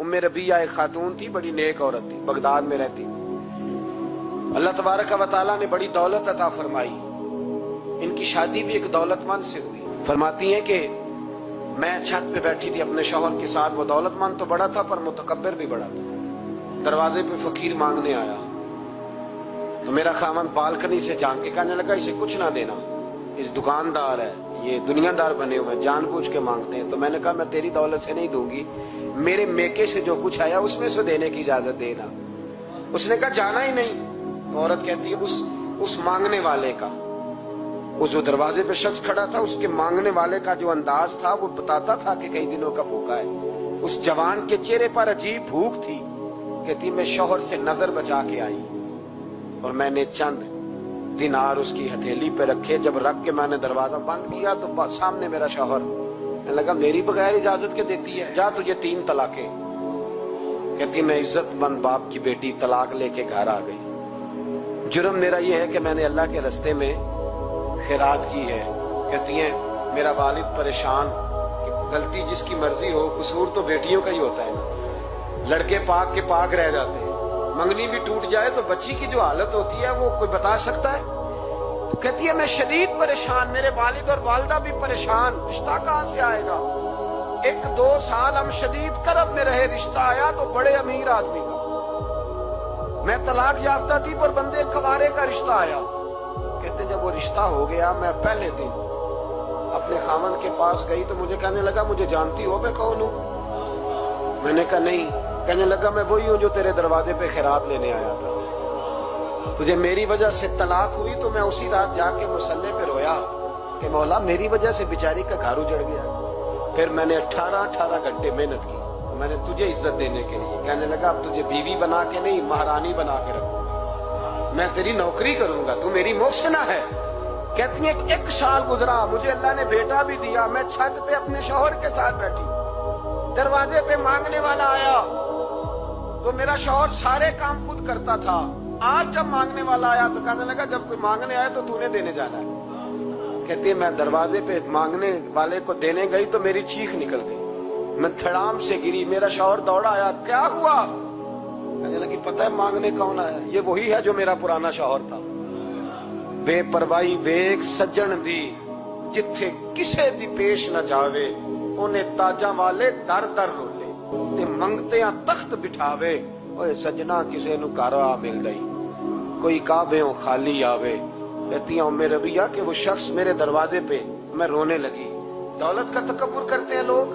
उम्मे रबिया एक खातून थी, बड़ी नेक औरत थी, बगदाद में रहती। अल्लाह तबारक व तआला ने बड़ी दौलत अता फरमाई। इनकी शादी भी एक दौलतमंद से हुई। फरमाती हैं कि मैं छत पे बैठी थी अपने शौहर के साथ। वो दौलतमंद तो बड़ा था पर मुतकब्बिर भी बड़ा था। दरवाजे पे फकीर मांगने आया तो मेरा खामन बालकनी से झांक के कहने लगा, इसे कुछ ना देना, इस दुकानदार है, ये दुनियादार बने हुए, जानबूझ के मांगते हैं। तो मैंने कहा मैं तेरी दौलत से नहीं दूंगी, मेरे मेके से जो कुछ आया उसमें से देने की इजाजत देना। उसने कहा जाना ही नहीं। तो औरत कहती है उस मांगने वाले का, उस जो दरवाजे पे शख्स खड़ा था, उसके मांगने वाले का जो अंदाज था वो बताता था कि कई दिनों का भूखा है। उस जवान के चेहरे पर अजीब भूख थी। कहती मैं शौहर से नजर बचा के आई और मैंने चंद दिनार उसकी हथेली पे रखे। जब रख के मैंने दरवाजा बंद किया तो सामने मेरा शौहर। मैं लगा मेरी बगैर इजाजत के देती है, जा तुझे 3 तलाके। कहती मैं इज्जतमंद बाप की बेटी तलाक लेके घर आ गई। जुर्म मेरा ये है कि मैंने अल्लाह के रास्ते में खैरात की है। कहती है मेरा वालिद परेशान, कि गलती जिसकी मर्जी हो, कसूर तो बेटियों का ही होता है ना। लड़के पाक के पाक रह जाते हैं, मंगनी भी टूट जाए तो बच्ची की जो हालत होती है वो कोई बता सकता है। तो कहती है मैं शदीद परेशान, मेरे वालिद और वालदा भी परेशान, रिश्ता कहां से आएगा। 1-2 साल हम शदीद करब में रहे, रिश्ता आया तो बड़े अमीर आदमी का। मैं तलाक याफ्ता थी पर बंदे कवारे का रिश्ता आया। कहते जब वो रिश्ता हो गया, मैं पहले दिन अपने खामन के पास गई तो मुझे कहने लगा मुझे जानती हो मैं कौन हूं। मैंने कहा नहीं। कहने लगा मैं वही हूं जो तेरे दरवाजे पे खैरात लेने आया था। तुझे मेरी वजह से तलाक हुई तो मैं उसी रात जाके मुसल्ले पे रोया कि मौला मेरी वजह से बेचारी का घर उजड़ गया। फिर मैंने 18 घंटे मेहनत की तो मैंने तुझे इज्जत देने के लिए। कहने लगा अब तुझे बीवी बना के नहीं, महारानी बना के रखूंगा, मैं तेरी नौकरी करूंगा, तू मेरी मोहसिना है। कहती है 1 साल गुजरा, मुझे अल्लाह ने बेटा भी दिया। मैं छत पे अपने शौहर के साथ बैठी, दरवाजे पे मांगने वाला आया तो मेरा शौहर सारे काम खुद करता था। आज जब मांगने वाला आया तो कहने लगा जब कोई मांगने आया तो तूने देने जाना है। कहती है मैं दरवाजे पे मांगने वाले को देने गई तो मेरी चीख निकल गई, मैं धड़ाम से गिरी। मेरा शौहर दौड़ा आया, क्या हुआ। कहने लगी पता है मांगने कौन आया, ये वही है जो मेरा पुराना शौहर था। बेपरवाही वेख सज्जन दी, जिथे किसे दी पेश न जावे, उन्हें ताजा वाले दर दर रोले ते मंगते तख्त बिठावे। ओए सजना किसे नु घर आ मिल गई, कोई काबे खाली आवे। कहती हूं मेरे रबिया कि वो शख्स मेरे दरवाजे पे, मैं रोने लगी। दौलत का तकब्बुर करते हैं लोग।